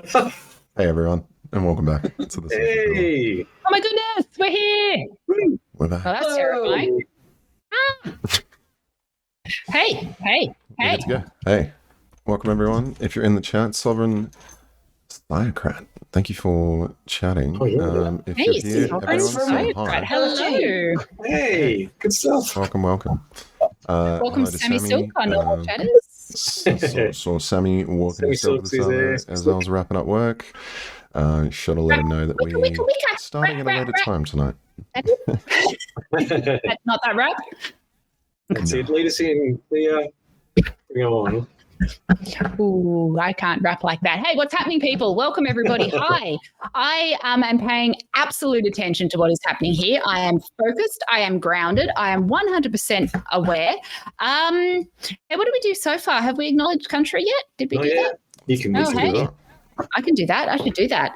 Hey everyone, and welcome back to the Hey! Oh my goodness, we're here. We're back. Oh, that's terrifying. Hey. We're good to go. Hey, welcome everyone. If you're in the chat, Sovereign Thiocrat, thank you for chatting. Oh, yeah. If Hey, you're here, Sovereign everyone say Thiocrat. hi. Hello. Hey! Good stuff. Welcome. Welcome, Hello to Sammy Silk, our normal chatters. Saw Sammy walking Sammy his dog Silk's there. as I was wrapping up work. Should have let him know that Wicca. we're starting at a later time tonight. That's not that rap. That's it. Lead us in. Bring on. Ooh, I can't rap like that. Hey, what's happening, people? Welcome, everybody. Hi. I am paying absolute attention to what is happening here. I am focused. I am grounded. I am 100% aware. Hey, what did we do so far? Have we acknowledged country yet? Did we do that? You can Oh, hey. do that. I can do that. I should do that.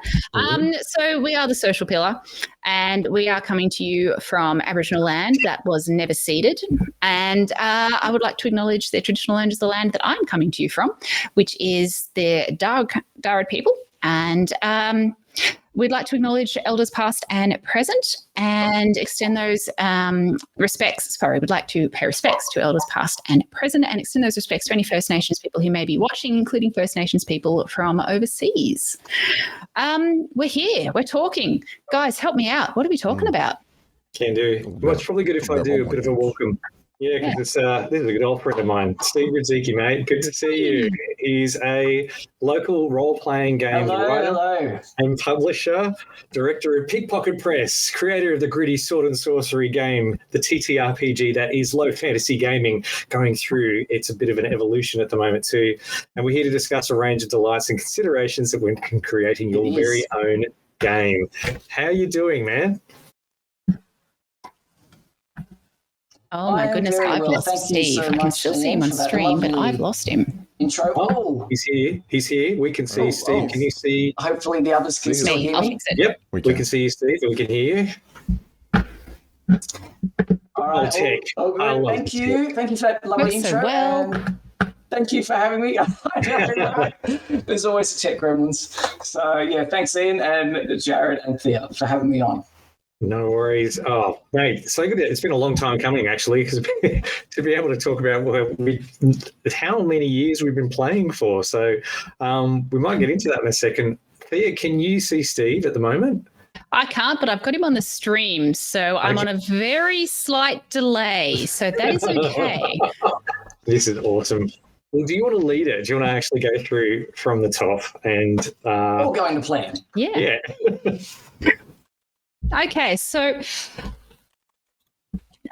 So we are the Social Pillar, and we are coming to you from Aboriginal land that was never ceded. And I would like to acknowledge the traditional owners of the land that I'm coming to you from, which is the Darug people. And we'd like to acknowledge elders past and present and extend those respects. Sorry, we'd like to pay respects to elders past and present and extend those respects to any First Nations people who may be watching, including First Nations people from overseas. We're here. We're talking. Guys, help me out. What are we talking about? Can do. Well, it's probably good if I do a bit of a welcome. Yeah, because this is a good old friend of mine, Steve Radzicki, mate. Good to see you. He's a local role-playing game writer and publisher, director of Pickpocket Press, creator of the gritty sword and sorcery game, the TTRPG that is low fantasy gaming, going through it's a bit of an evolution at the moment too. And we're here to discuss a range of delights and considerations that went in creating your very own game. How are you doing, man? Oh my goodness, I've lost Steve. I can still see him on stream, but I've lost him. Intro. Oh, he's here. We can see Steve. Can you see? Hopefully the others can still hear me. Yep, we can see you, Steve, and we can hear you. All right. Thank you. Thank you for that lovely intro. Thank you for having me. There's always a tech gremlins. So, yeah, thanks, Ian and Jared and Thea for having me on. No worries. Oh, mate, so good. It's been a long time coming, actually, because to be able to talk about how many years we've been playing for. So we might get into that in a second. Thea, can you see Steve at the moment? I can't, but I've got him on the stream, so I'm on a very slight delay, so that is okay. This is awesome. Well, do you want to lead it? Do you want to actually go through from the top and all going to plan? Yeah. Okay, so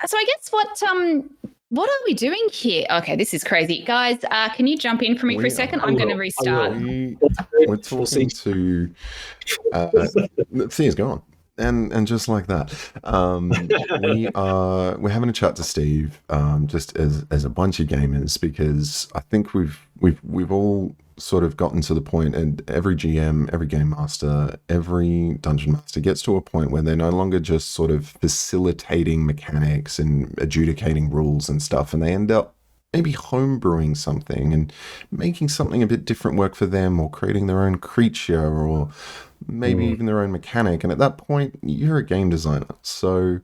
I guess what are we doing here? Okay, this is crazy, guys. Can you jump in for me for a second? I'm going to restart. We're talking to Thea's gone, and just like that, we're having a chat to Steve, just as a bunch of gamers, because I think we've all sort of gotten to the point, and every GM, every game master, every dungeon master gets to a point where they're no longer just sort of facilitating mechanics and adjudicating rules and stuff, and they end up maybe homebrewing something and making something a bit different work for them, or creating their own creature, or maybe even their own mechanic. And at that point, you're a game designer. So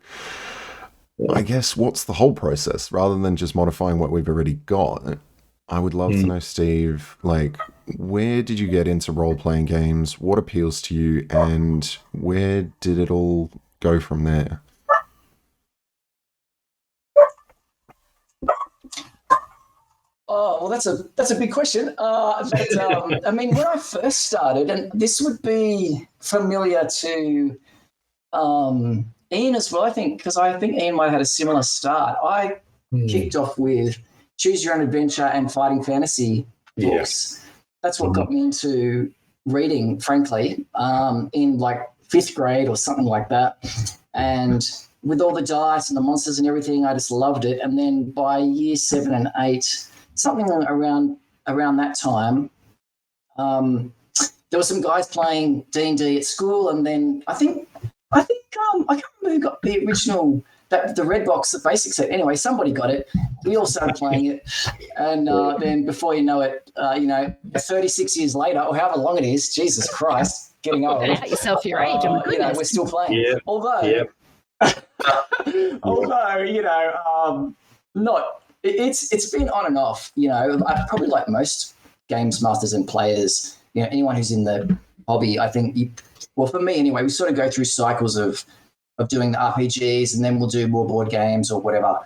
I guess what's the whole process, rather than just modifying what we've already got? I would love to know, Steve, like, where did you get into role-playing games? What appeals to you? And where did it all go from there? Oh, well, that's a big question. I mean, when I first started, and this would be familiar to Ian as well, I think, because I think Ian might have had a similar start. I kicked off with Choose Your Own Adventure and Fighting Fantasy books. That's what got me into reading, frankly, in like 5th grade or something like that. And with all the dice and the monsters and everything, I just loved it. And then by year 7 and 8, something around that time, there were some guys playing D&D at school, and then I think I can't remember who got the the red box, the basic set. Anyway, somebody got it. We all started playing it, and then before you know it, 36 years later, or however long it is, Jesus Christ, getting old. Out yourself your age. Oh my goodness. We're still playing. Yeah. Although, not. It's been on and off. I probably like most games masters and players. Anyone who's in the hobby, I think. For me anyway, we sort of go through cycles of doing the RPGs, and then we'll do more board games or whatever.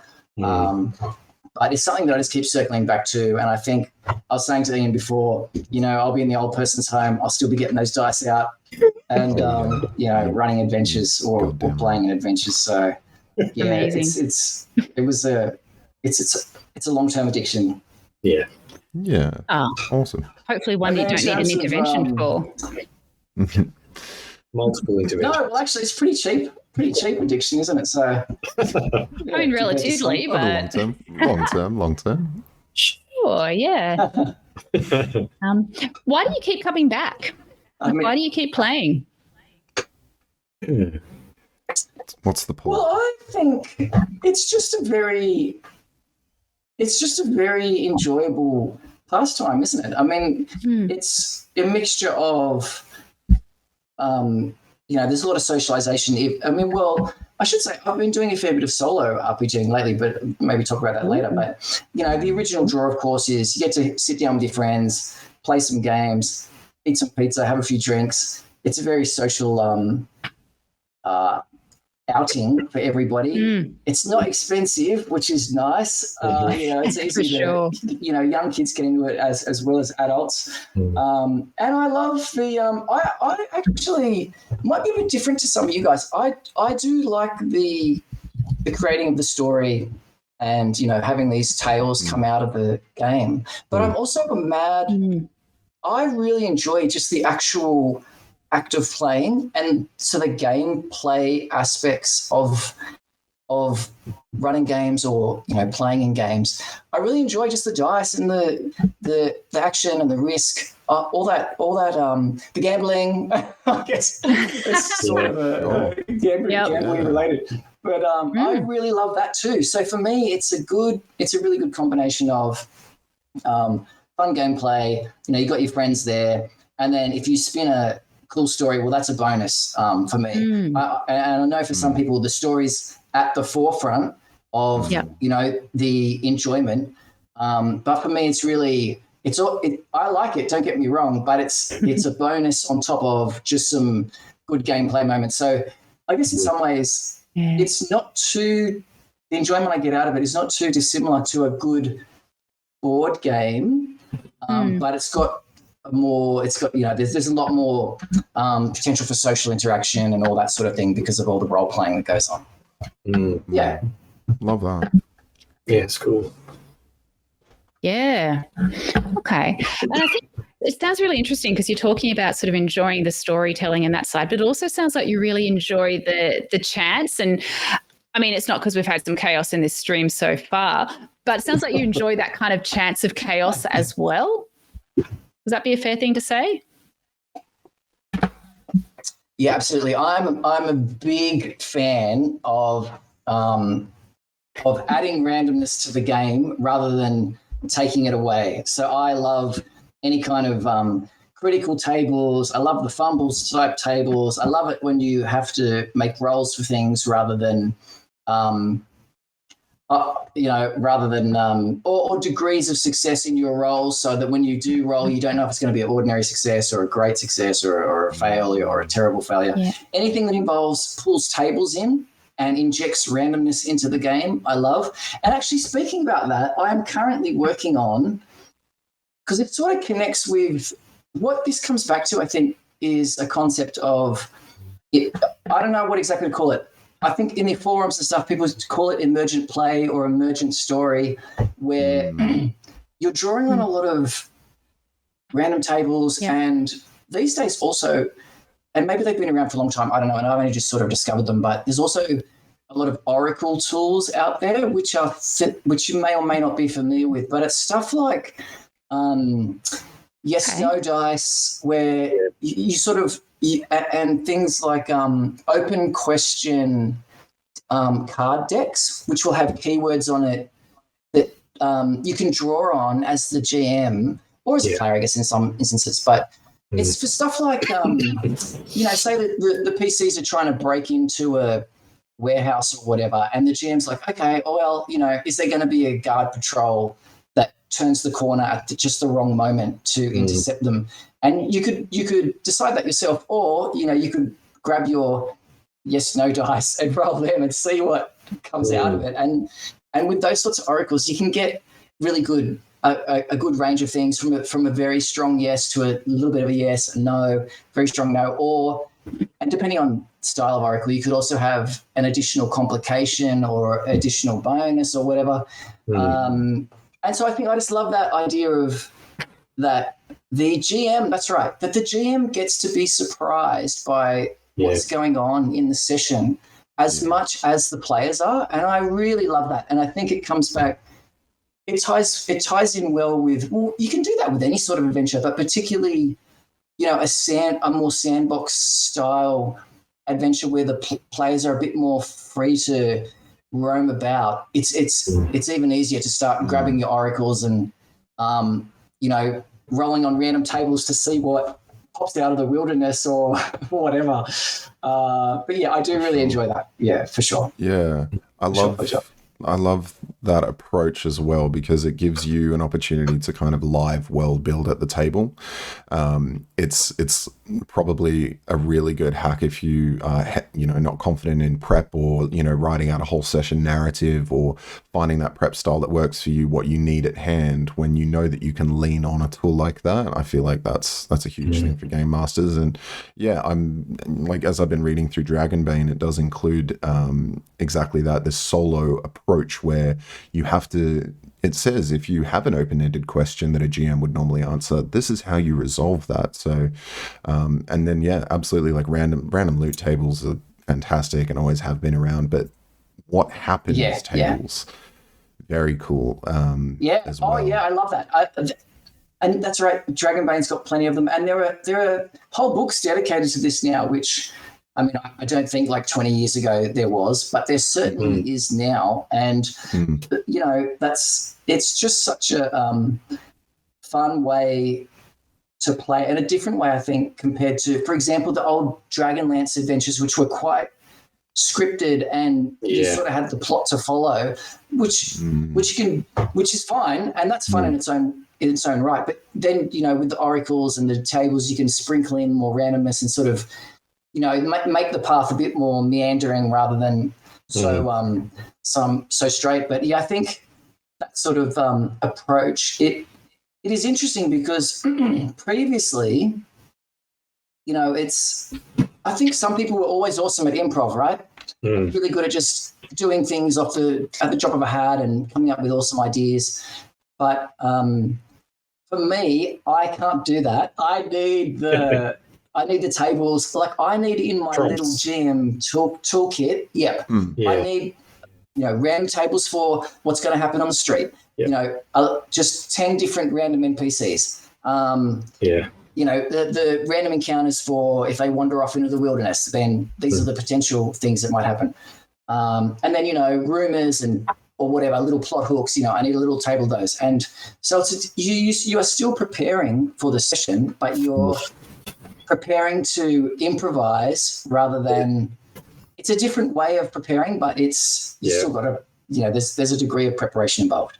But it's something that I just keep circling back to. And I think I was saying to Ian before, I'll be in the old person's home. I'll still be getting those dice out and, running adventures or playing in adventures. So, yeah, Amazing. it's a long-term addiction. Yeah. Yeah. Oh, Awesome. hopefully one you don't need an intervention for. Multiple interventions. No, well, actually, it's pretty cheap. Pretty cheap addiction, isn't it? So, I mean, relatively, but Long term. sure, yeah. Why do you keep coming back? Why do you keep playing? What's the point? Well, I think it's just a very enjoyable pastime, isn't it? I mean, it's a mixture of, there's a lot of socialization. I should say I've been doing a fair bit of solo RPGing lately, but maybe talk about that later. But, the original draw, of course, is you get to sit down with your friends, play some games, eat some pizza, have a few drinks. It's a very social outing for everybody. It's not expensive, which is nice. It's easy to, young kids get into it as well as adults. And I love the, I actually might be a bit different to some of you guys. I do like the creating of the story and, having these tales come out of the game. But I'm also I really enjoy just the actual act of playing, and so the gameplay aspects of running games or playing in games. I really enjoy just the dice and the action and the risk, all that the gambling. I guess it's sort of a gambling related, but I really love that too. So for me, it's a really good combination of fun gameplay. You got your friends there, and then if you spin a cool story, well, that's a bonus for me. And I know for some people, the story's at the forefront of, the enjoyment. But for me, it's really, I like it, don't get me wrong, but it's a bonus on top of just some good gameplay moments. So I guess in some ways, it's not the enjoyment I get out of it is not too dissimilar to a good board game, but it's got there's a lot more potential for social interaction and all that sort of thing because of all the role playing that goes on. Yeah, love that. Yeah, it's cool. Yeah. Okay. And I think it sounds really interesting because you're talking about sort of enjoying the storytelling and that side, but it also sounds like you really enjoy the chance. And I mean, it's not because we've had some chaos in this stream so far, but it sounds like you enjoy that kind of chance of chaos as well. Would that be a fair thing to say? Yeah, absolutely. I'm a big fan of adding randomness to the game rather than taking it away. So I love any kind of critical tables. I love the fumbles type tables. I love it when you have to make rolls for things rather than or degrees of success in your roll, so that when you do roll, you don't know if it's going to be an ordinary success or a great success or a failure or a terrible failure. Yeah. Anything that pulls tables in and injects randomness into the game, I love. And actually, speaking about that, I am currently working on, because it sort of connects with what this comes back to, I think, is a concept of, I don't know what exactly to call it. I think in the forums and stuff, people call it emergent play or emergent story, where you're drawing on a lot of random tables. Yeah. And these days also, and maybe they've been around for a long time, I don't know, and I've only just sort of discovered them, but there's also a lot of oracle tools out there, which you may or may not be familiar with, but it's stuff like no dice, where you sort of, and things like open question card decks, which will have keywords on it that you can draw on as the GM or as a player, I guess, in some instances. But it's for stuff like, say that the PCs are trying to break into a warehouse or whatever, and the GM's like, okay, well, is there going to be a guard patrol that turns the corner at just the wrong moment to intercept them? And you could decide that yourself, or you could grab your yes/no dice and roll them and see what comes out of it. And with those sorts of oracles, you can get really good a good range of things from a very strong yes to a little bit of a yes, a no, very strong no, and depending on style of oracle, you could also have an additional complication or additional bonus or whatever. And so I think I just love that idea of that the GM, that's right, that the GM gets to be surprised by what's going on in the session as much as the players are. And I really love that. And I think it comes back, it ties in well with, you can do that with any sort of adventure, but particularly, a more sandbox style adventure where the players are a bit more free to roam about. It's even easier to start grabbing your oracles and, rolling on random tables to see what pops out of the wilderness or whatever. But yeah, I do really enjoy that. Yeah, for sure. Yeah, I love that approach as well, because it gives you an opportunity to kind of live world build at the table. It's probably a really good hack if you not confident in prep, or writing out a whole session narrative, or finding that prep style that works for you, what you need at hand. When you know that you can lean on a tool like that, I feel like that's a huge thing for game masters. And yeah, I'm like, as I've been reading through Dragonbane, it does include exactly that, this solo approach where you have to, it says if you have an open-ended question that a GM would normally answer, this is how you resolve that. So and then absolutely, like random loot tables are fantastic and always have been around, but what happens tables, very cool. As well. I love that. And that's right, Dragonbane's got plenty of them, and there are whole books dedicated to this now, which I don't think like 20 years ago there was, but there certainly is now. And, it's just such a fun way to play, and a different way, I think, compared to, for example, the old Dragonlance adventures, which were quite scripted and you sort of had the plot to follow, which is fine, and that's fun in its own right. But then, with the oracles and the tables, you can sprinkle in more randomness and sort of, make the path a bit more meandering rather than so straight. But yeah, I think that sort of approach, it is interesting because previously, I think some people were always awesome at improv, right? Really good at just doing things at the drop of a hat and coming up with awesome ideas. But for me, I can't do that. I need the tables. Like, I need in my little GM toolkit. I need, random tables for what's going to happen on the street. Just 10 different random NPCs. The random encounters for if they wander off into the wilderness, then these are the potential things that might happen. And then, rumors or whatever, little plot hooks, I need a little table of those. And so you are still preparing for the session, but you're preparing to improvise rather than, it's a different way of preparing, but you still got to, there's a degree of preparation involved.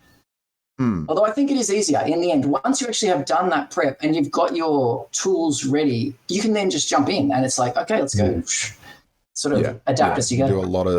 Although I think it is easier in the end. Once you actually have done that prep and you've got your tools ready, you can then just jump in and it's like, okay, let's go. Sort of adapt as you go.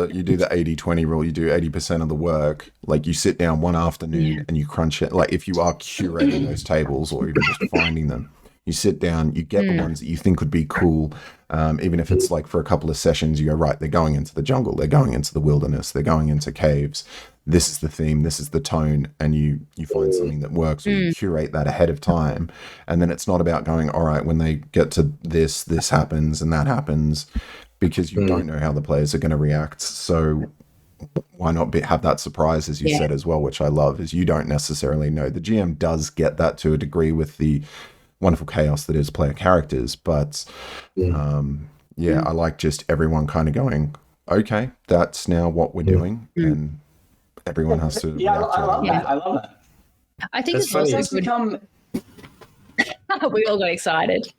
You do the 80-20 rule. You do 80% of the work. Like, you sit down one afternoon and you crunch it. Like, if you are curating those tables or even just finding them, you sit down, you get the ones that you think would be cool. Even if it's like for a couple of sessions, you go, right, they're going into the jungle, they're going into the wilderness, they're going into caves. This is the theme, this is the tone, and you find something that works, or you curate that ahead of time. And then it's not about going, all right, when they get to this happens and that happens, because you don't know how the players are going to react. So why not have that surprise, as you said as well, which I love, is you don't necessarily know. The GM does get that to a degree with the wonderful chaos that is player characters, but I like just everyone kind of going, okay, that's now what we're doing, and everyone has to. Yeah, react I to love it. that. I love that. I think That's it's funny. also It's good. become We all got excited.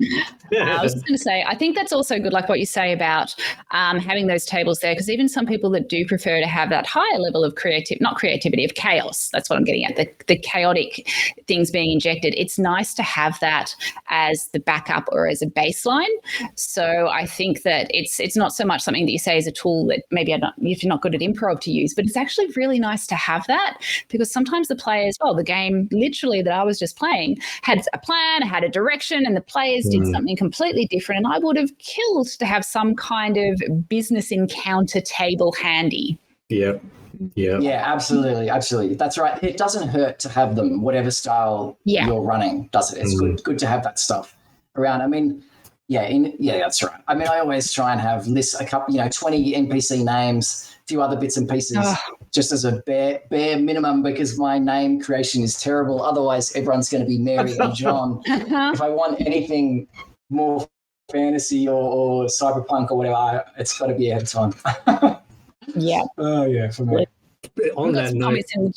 I was just going to say, I think that's also good, like what you say about having those tables there, because even some people that do prefer to have that higher level of not creativity, of chaos, that's what I'm getting at, the chaotic things being injected. It's nice to have that as the backup or as a baseline. So I think that it's not so much something that you say is a tool that maybe if you're not good at improv to use, but it's actually really nice to have that, because sometimes the players, the game literally that I was just playing had a plan, had a direction, and the players did something completely different, and I would have killed to have some kind of business encounter table handy. Yeah, absolutely. That's right. It doesn't hurt to have them, whatever style you're running, does it? It's good to have that stuff around. I mean, that's right. I mean, I always try and have lists, a couple, 20 NPC names, a few other bits and pieces, just as a bare minimum, because my name creation is terrible. Otherwise, everyone's going to be Mary and John. If I want anything more fantasy or cyberpunk or whatever, it's got to be ahead of time. Yeah. Oh, yeah, for me. On that note, people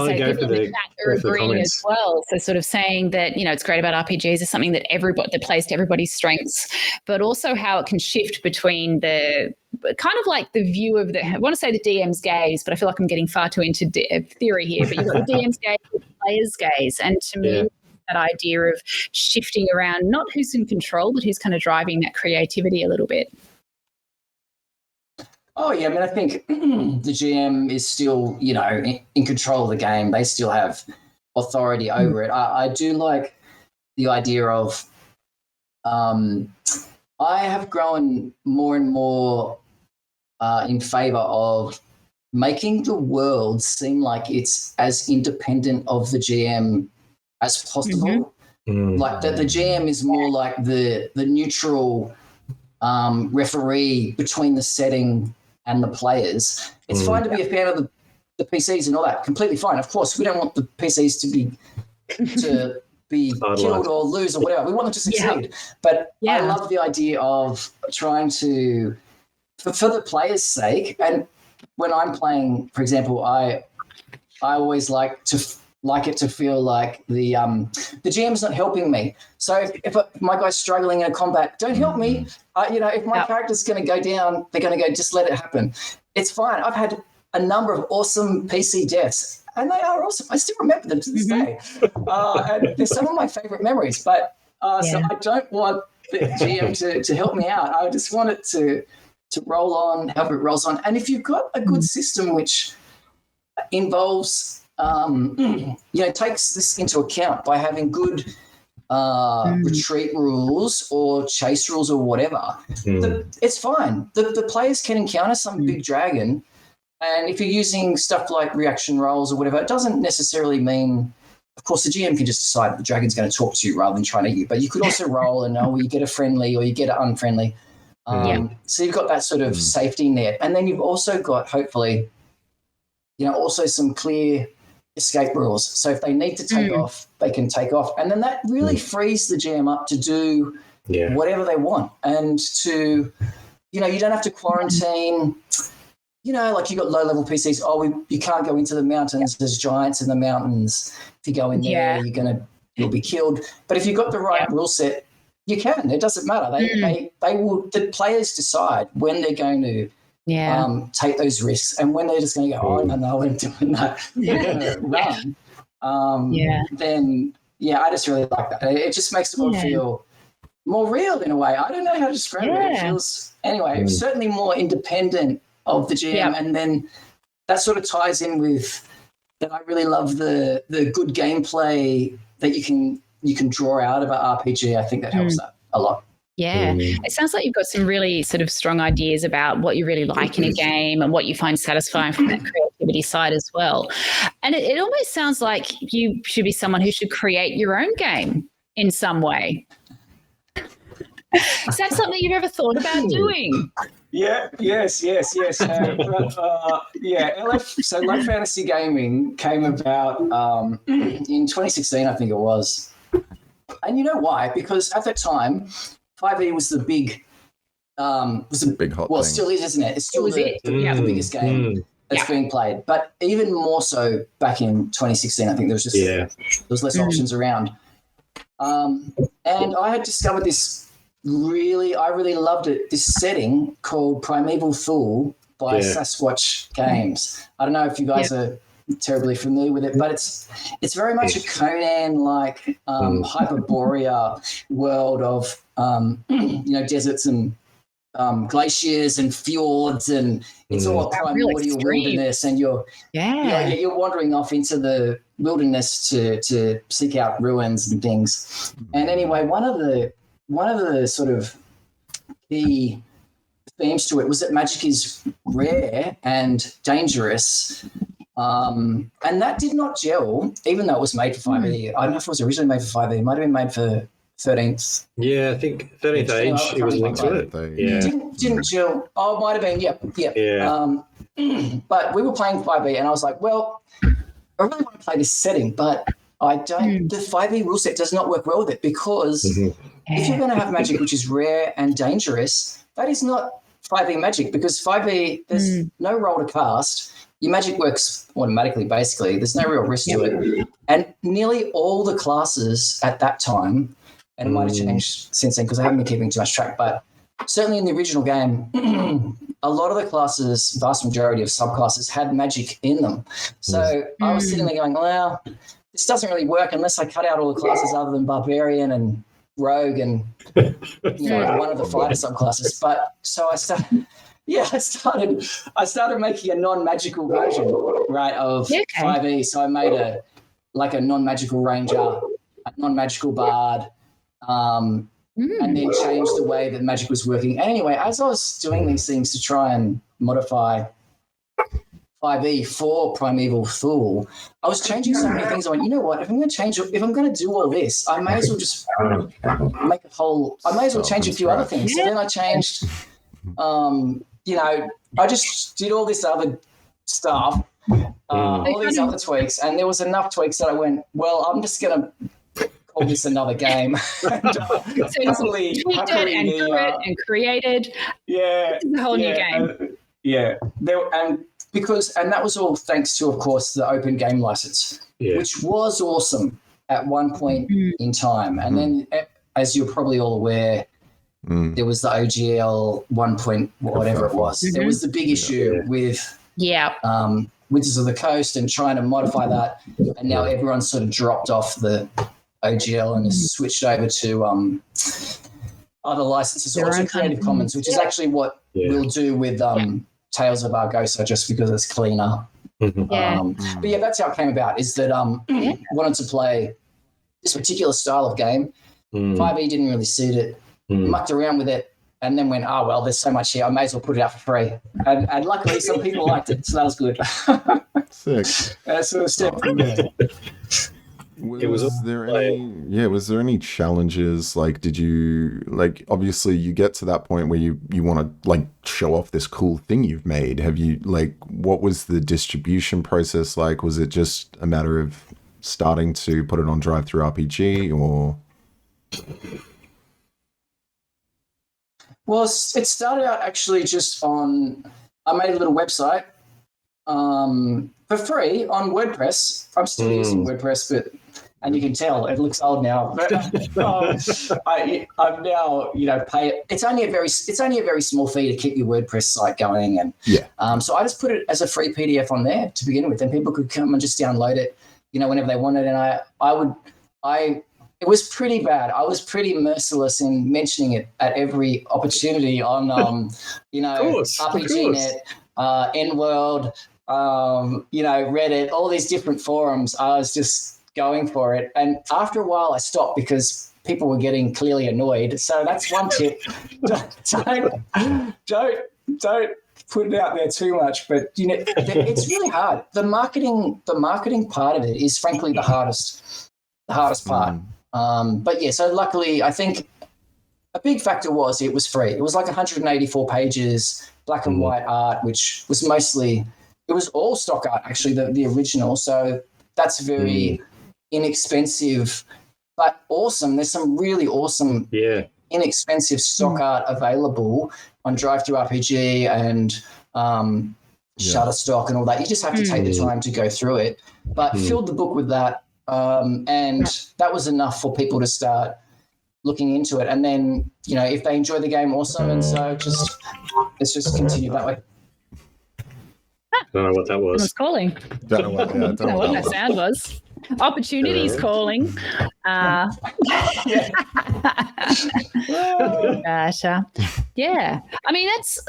in the chat are agreeing as well. So sort of saying that, it's great about RPGs is something that that plays to everybody's strengths, but also how it can shift between the kind of like the view of I want to say the DM's gaze, but I feel like I'm getting far too into theory here, but you've got the DM's gaze, the player's gaze. And to me, that idea of shifting around, not who's in control, but who's kind of driving that creativity a little bit. Oh, yeah. I mean, I think the GM is still, in control of the game. They still have authority over it. I do like the idea of I have grown more and more in favor of making the world seem like it's as independent of the GM as possible. Like that the GM is more like the neutral referee between the setting and the players. It's fine to be a fan of the PCs and all that. Completely fine. Of course, we don't want the PCs to be killed or lose or whatever. We want them to succeed. But I love the idea of trying to, for the players' sake, and when I'm playing, for example, I always like it to feel like the GM's not helping me. So if my guy's struggling in a combat, don't help me. If my character's going to go down, they're going to go, just let it happen. It's fine. I've had a number of awesome PC deaths, and they are awesome. I still remember them to this day. And they're some of my favorite memories. But so I don't want the GM to help me out. I just want it to roll on, however it rolls on. And if you've got a good system which involves takes this into account by having good retreat rules or chase rules or whatever, it's fine. The players can encounter some big dragon, and if you're using stuff like reaction rolls or whatever, it doesn't necessarily mean, of course, the GM can just decide that the dragon's going to talk to you rather than trying to you, but you could also roll and you get a friendly or you get an unfriendly. So you've got that sort of safety net, and then you've also got, hopefully, also some clear escape rules. So if they need to take off, they can take off. And then that really frees the GM up to do whatever they want. And to, you don't have to quarantine, like you've got low-level PCs. You can't go into the mountains. There's giants in the mountains. If you go in there, you'll be killed. But if you've got the right rule set, you can. It doesn't matter. They will. The players decide when they're going to take those risks, and when they're just going to go, no, I'm doing that. Run. Then I just really like that. It just makes the world feel more real in a way. I don't know how to describe it. It feels certainly more independent of the GM, and then that sort of ties in with that. I really love the good gameplay that you can draw out of an RPG. I think that helps that a lot. Yeah, it sounds like you've got some really sort of strong ideas about what you really like in a game and what you find satisfying from that creativity side as well. And it almost sounds like you should be someone who should create your own game in some way. Is that something you've ever thought about doing? Yes. So Low Fantasy Gaming came about in 2016, I think it was. And you know why? Because at that time, 5e was the big was a Big hot well, thing. still is, isn't it? It's still the biggest game that's being played. But even more so back in 2016, I think there was just there was less options around. And I had discovered this I really loved it. This setting called Primeval Fool by Sasquatch Games. I don't know if you guys are terribly familiar with it, but it's very much a Conan-like Hyperborea world of deserts and glaciers and fjords, and it's all a primordial wilderness, and you're wandering off into the wilderness to seek out ruins and things. And anyway, one of the sort of key themes to it was that magic is rare and dangerous. And that did not gel, even though it was made for 5e. I don't know if it was originally made for 5e. It might have been made for 13th. Yeah, I think 13th age, it was linked to it. Yeah. Didn't gel. Oh, it might have been. Yeah. But we were playing 5e, and I was like, well, I really want to play this setting, but I don't. The 5e rule set does not work well with it, because if you're going to have magic which is rare and dangerous, that is not 5e magic, because 5e, there's no roll to cast. Your magic works automatically, basically. There's no real risk to it. And nearly all the classes at that time, and it might have changed since then because I haven't been keeping too much track, but certainly in the original game, a lot of the classes, vast majority of subclasses, had magic in them. So I was sitting there going, well, this doesn't really work unless I cut out all the classes other than Barbarian and Rogue and one of the fighter subclasses. But so I started making a non-magical version, right, of 5e. So I made a non-magical ranger, a non-magical bard, and then changed the way that magic was working. And anyway, as I was doing these things to try and modify 5e for Primeval Fool, I was changing so many things. I went, you know what? If I'm going to do all this, I may as well just change a few other things. So then I changed, I just did all this other stuff, all these other tweaks, and there was enough tweaks that I went, well, I'm just going to call this another game. Happily and grew it and created. Yeah. This is a whole new game. And that was all thanks to, of course, the open game license, which was awesome at one point in time. And then, as you're probably all aware, there was the OGL 1 point whatever it was. There was the big issue with Wizards of the Coast and trying to modify that. And now everyone's sort of dropped off the OGL and has switched over to other licenses, also Creative Commons, which is actually what we'll do with Tales of Argosa, just because it's cleaner. But that's how it came about, is that wanted to play this particular style of game. 5e didn't really suit it. Mucked around with it, and then went, oh, well, there's so much here, I may as well put it out for free. And luckily some people liked it, so that was good. Sick. Sort of step from there. Was there any challenges? Like, did you, like, obviously you get to that point where you want to, like, show off this cool thing you've made. Have you, like, what was the distribution process like? Was it just a matter of starting to put it on Drive-Thru-RPG, or? Well, it started out actually just on, I made a little website for free on WordPress. I'm still using WordPress, and you can tell it looks old now. But I'm now, pay. It's only a very small fee to keep your WordPress site going, and so I just put it as a free PDF on there to begin with, and people could come and just download it, whenever they wanted. And it was pretty bad. I was pretty merciless in mentioning it at every opportunity on, RPGNet, N-World, Reddit, all these different forums. I was just going for it. And after a while, I stopped because people were getting clearly annoyed. So that's one tip. Don't put it out there too much. But it's really hard. The marketing part of it is frankly the hardest part. So luckily, I think a big factor was it was free. It was like 184 pages, black and white art, which was it was all stock art, actually, the original. So that's very inexpensive, but awesome. There's some really awesome inexpensive stock art available on DriveThruRPG and Shutterstock and all that. You just have to take the time to go through it. But filled the book with that, and that was enough for people to start looking into it. And then, if they enjoy the game, awesome. And so let's just continue that way. I don't know what that was. Someone's calling. Don't know what, I don't know what that sound was. Opportunities calling. Gosh. Yeah. I mean, that's.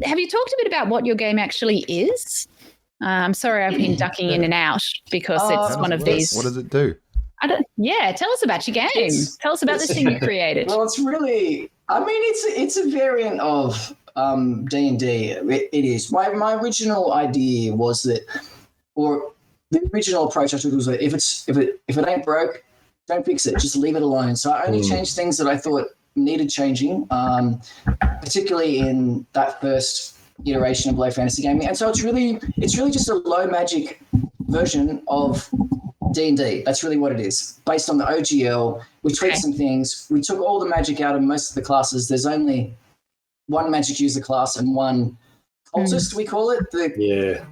Have you talked a bit about what your game actually is? I'm sorry, I've been ducking in and out because it's one of these. What does it do? Tell us about your game. Tell us about this thing you created. Well, it's really. I mean, it's a variant of D&D. It is. My original idea was that, or the original approach I took was that if it ain't broke, don't fix it. Just leave it alone. So I only changed things that I thought needed changing, particularly in that first iteration of low fantasy gaming. And so it's really just a low magic version of D&D. That's really what it is. Based on the OGL, we tweaked some things. We took all the magic out of most of the classes. There's only one magic user class and one cultist, we call it.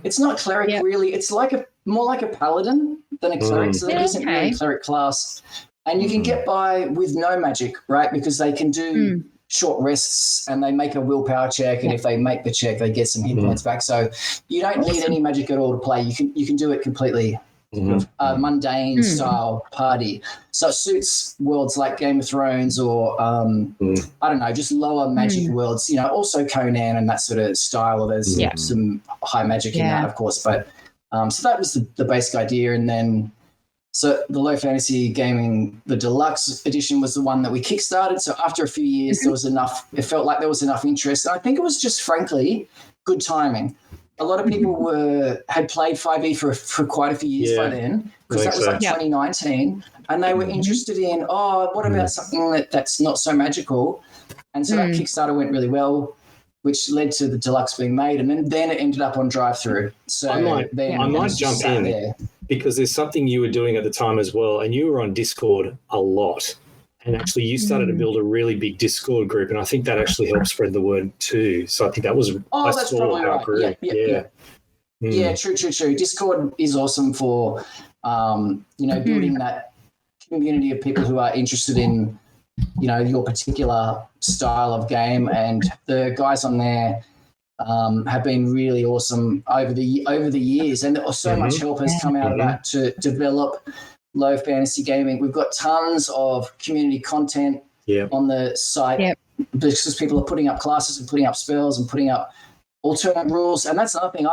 It's not cleric really. It's more like a paladin than a cleric. So there isn't really a cleric class. And you can get by with no magic, right? Because they can do short rests and they make a willpower check. And if they make the check, they get some hit points back. So you don't need any magic at all to play. You can do it completely mundane style party. So it suits worlds like Game of Thrones or I don't know, just lower magic worlds. Also Conan and that sort of style. There's some high magic in that, of course. But so that was the basic idea, and then so the low fantasy gaming, the deluxe edition was the one that we kickstarted. So after a few years, there was enough. It felt like there was enough interest. And I think it was just, frankly, good timing. A lot of people had played 5e for quite a few years by then, because that was like 2019, and they were interested in, what about something that's not so magical? And so that Kickstarter went really well, which led to the deluxe being made, and then it ended up on drive-thru. So I might jump in there, because there's something you were doing at the time as well, and you were on Discord a lot. And actually you started to build a really big Discord group, and I think that actually helped spread the word too. So I think that was that's probably right. Yeah, true. Discord is awesome for building that community of people who are interested in your particular style of game, and the guys on there have been really awesome over the years, and so much help has come out of that to develop low fantasy gaming. We've got tons of community content on the site because people are putting up classes and putting up spells and putting up alternate rules. And that's another thing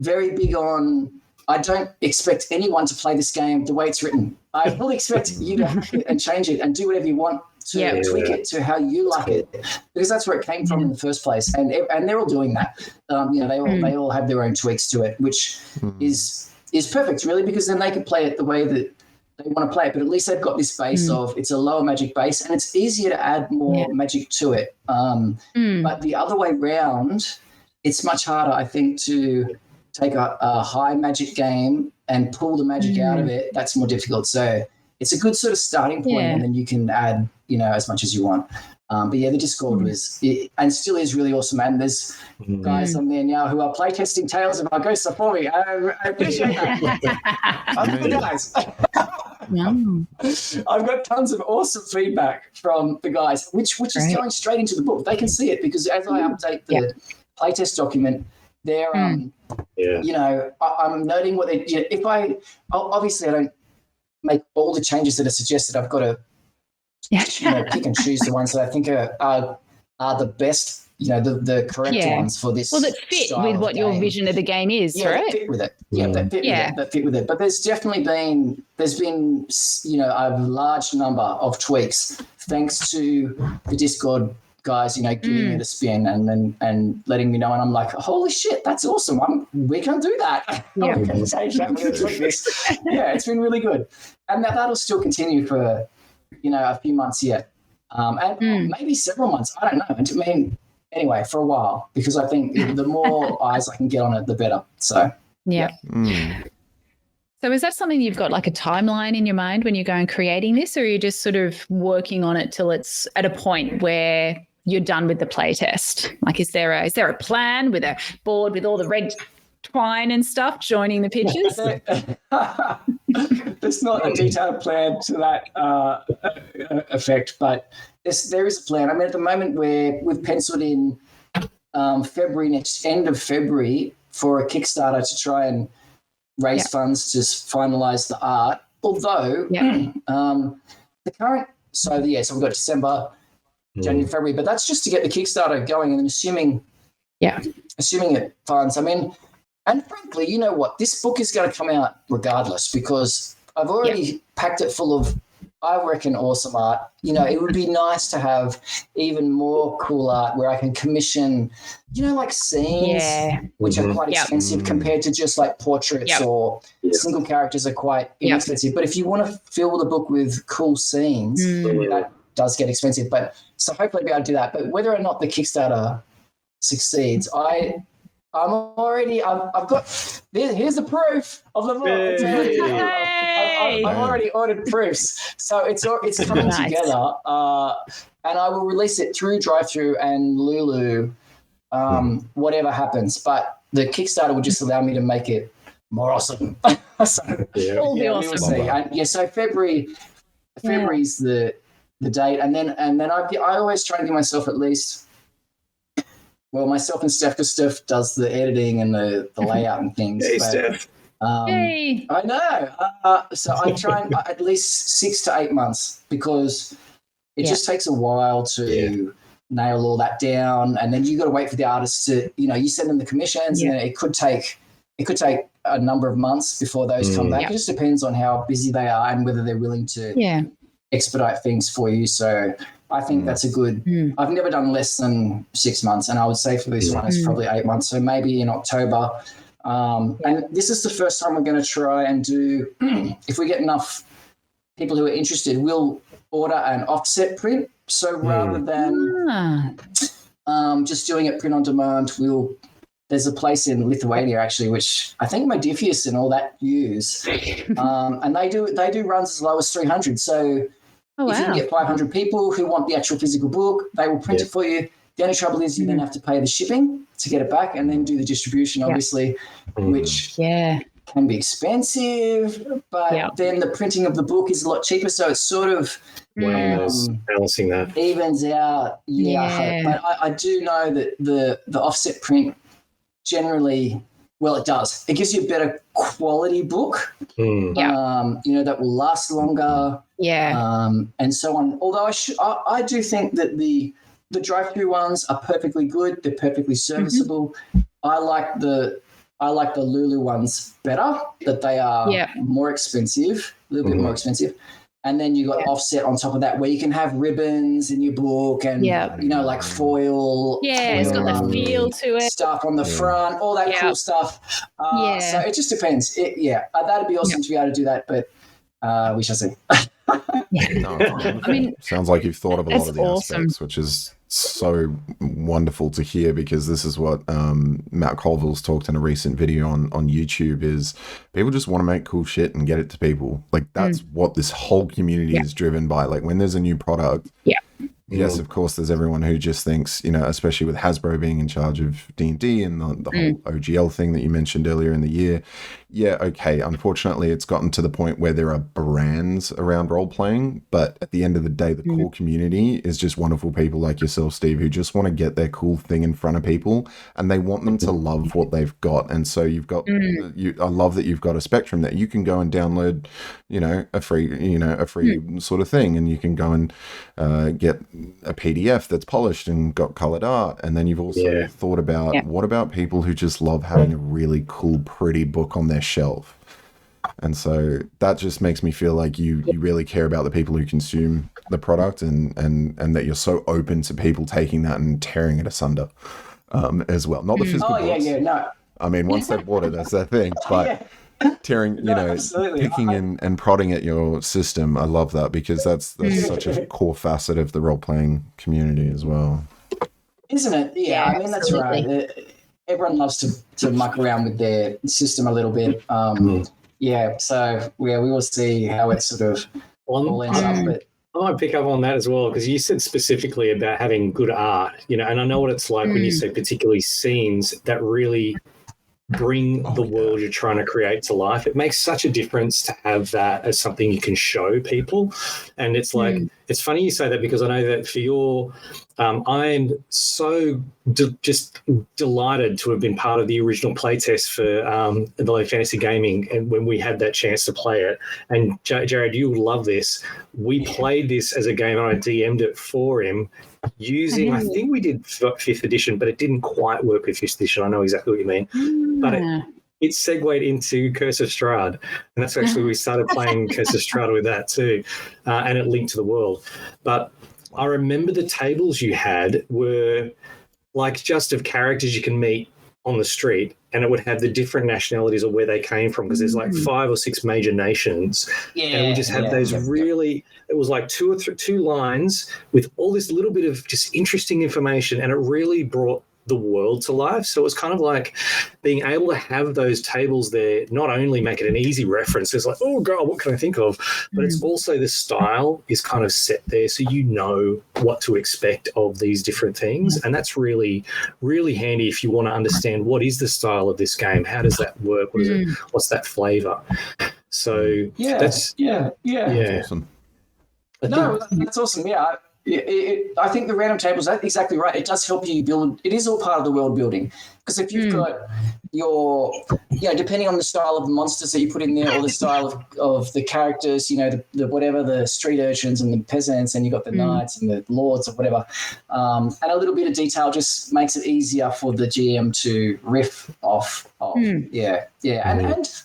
very big on. I don't expect anyone to play this game the way it's written. I fully expect you to hack it and change it and do whatever you want to tweak it to how you like it, because that's where it came from in the first place. And they're all doing that. They all have their own tweaks to it, which is perfect, really, because then they can play it the way that they want to play it. But at least they've got this base of, it's a lower magic base, and it's easier to add more magic to it. But the other way round, it's much harder, I think, to take a high magic game and pull the magic out of it. That's more difficult. So it's a good sort of starting point, and then you can add, as much as you want. But the Discord was, and still is, really awesome. And there's guys on there now who are playtesting Tales of our Ghosts for me. I appreciate that. I'm the guys. I've got tons of awesome feedback from the guys, which is going straight into the book. They can see it because as I update the playtest document, they're, I'm noting what they. Obviously I don't make all the changes that are suggested. I've got to pick and choose the ones that I think are the best, the correct ones for this. Well, that fit with what your vision of the game is, right? That fit with it. That fit with it. But there's been a large number of tweaks thanks to the Discord guys, giving it a spin and letting me know, and I'm like, holy shit, that's awesome. We can do that. Yeah. We can change that. We're going to tweak this. It's been really good, and that'll still continue for a few months yet, and maybe several months. I don't know. I mean, anyway, for a while, because I think the more eyes I can get on it, the better. So So So is that something you've got like a timeline in your mind when you're going creating this, or are you just sort of working on it till it's at a point where you're done with the playtest? Like, is there a plan with a board with all the red twine and stuff joining the pitches? There's not a detailed plan to that effect, but there is a plan. I mean, at the moment we've penciled in end of February for a Kickstarter to try and raise funds to finalise the art. Although the current, so we've got December, January, February, but that's just to get the Kickstarter going, and then assuming it funds. I mean, and frankly, you know what? This book is going to come out regardless, because I've already packed it full of, I reckon, awesome art. You know, it would be nice to have even more cool art where I can commission, like scenes, which are quite expensive compared to just like portraits or single characters are quite inexpensive. But if you want to fill the book with cool scenes, that does get expensive. But so hopefully I'll be able to do that. But whether or not the Kickstarter succeeds, I've got, here's the proof of the book. I've already ordered proofs. So it's coming together, and I will release it through Drive-Thru and Lulu, whatever happens. But the Kickstarter will just allow me to make it more awesome. So, we will see. And, so February's the date, and then I always try and give myself at least. Well, myself and Steph, because Steph does the editing and the layout and things. Hey, Steph. Hey. I know. So I try and at least 6 to 8 months, because it just takes a while to nail all that down, and then you got to wait for the artists to, you send them the commissions, and it could take a number of months before those come back. It just depends on how busy they are and whether they're willing to expedite things for you. So I think that's a good. I've never done less than 6 months, and I would say for this one it's probably 8 months. So maybe in October. And this is the first time we're going to try and do. If we get enough people who are interested, we'll order an offset print. So rather than just doing it print on demand, there's a place in Lithuania actually, which I think Modifius and all that use, and they do runs as low as 300. So. If you can get 500 people who want the actual physical book, they will print it for you. The only trouble is you then have to pay the shipping to get it back, and then do the distribution, obviously, which can be expensive. But then the printing of the book is a lot cheaper, so it's sort of balancing that. Evens out. I hope. But I do know that the offset print generally, well, it does. It gives you a better quality book, that will last longer, and so on. Although I do think that the Drive-Thru ones are perfectly good. They're perfectly serviceable. I like the Lulu ones better, that they are more expensive, a little bit more expensive. And then you got offset on top of that, where you can have ribbons in your book and, like foil. Yeah, it's got the feel to it. Stuff on the front, all that cool stuff. So it just depends. That'd be awesome to be able to do that, but we shall see. I mean, sounds like you've thought of a lot of the aspects, which is so wonderful to hear, because this is what Matt Colville's talked in a recent video on YouTube, is people just want to make cool shit and get it to people. Like that's what this whole community is driven by. Like when there's a new product, yes, of course, there's everyone who just thinks, especially with Hasbro being in charge of D&D and the whole OGL thing that you mentioned earlier in the year. Yeah, okay. Unfortunately, it's gotten to the point where there are brands around role-playing, but at the end of the day, the core community is just wonderful people like yourself, Steve, who just want to get their cool thing in front of people, and they want them to love what they've got. And so you've got, I love that you've got a spectrum that you can go and download, a free sort of thing, and you can go and get a PDF that's polished and got colored art. And then you've also thought about what about people who just love having a really cool, pretty book on their shelf. And so that just makes me feel like you really care about the people who consume the product, and that you're so open to people taking that and tearing it asunder as well. Not the physical books. No. I mean, once they've bought it, that's their thing. But tearing, picking and prodding at your system, I love that, because that's such a core facet of the role-playing community as well. Isn't it? Yeah, I mean, that's right. Everyone loves to muck around with their system a little bit. So we will see how it sort of all ends up. But I might pick up on that as well, because you said specifically about having good art, and I know what it's like when you say particularly scenes that really bring the world you're trying to create to life. It makes such a difference to have that as something you can show people. And it's like, it's funny you say that, because I know that for your, I'm so just delighted to have been part of the original playtest for the Low Fantasy Gaming, and when we had that chance to play it. And Jared, you will love this. We played this as a game, and I DM'd it for him using, I think we did 5th edition, but it didn't quite work with 5th edition. I know exactly what you mean. But it segued into Curse of Strahd, and that's actually, we started playing Curse of Strahd with that too, and it linked to the world. But I remember the tables you had were like just of characters you can meet on the street, and it would have the different nationalities or where they came from, because there's like 5 or 6 major nations, and we just had those really. It was like 2 lines with all this little bit of just interesting information, and it really brought the world to life. So it was kind of like being able to have those tables there, not only make it an easy reference, it's like, oh God, what can I think of? But it's also the style is kind of set there, so you know what to expect of these different things. And that's really, really handy if you want to understand what is the style of this game, how does that work, what is it, what's that flavor? So that's awesome. No, that's awesome. Yeah. I think the random tables, that's exactly right. It does help you build. It is all part of the world building, because if you've got your, depending on the style of the monsters that you put in there, or the style of the characters, the whatever, the street urchins and the peasants, and you've got the knights and the lords or whatever, and a little bit of detail just makes it easier for the GM to riff off of. And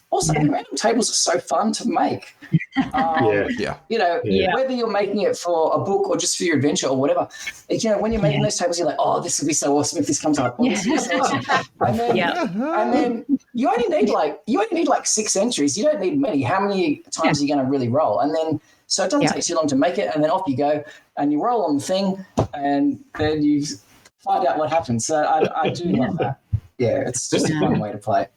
also the random tables are so fun to make. Whether you're making it for a book or just for your adventure or whatever, when you're making those tables, you're like, oh, this would be so awesome if this comes up. Or this would be so awesome. And then you only need like 6 entries. You don't need many. How many times are you going to really roll? And then so it doesn't take too long to make it, and then off you go, and you roll on the thing, and then you find out what happens. So I do love that. Yeah, it's just a fun way to play.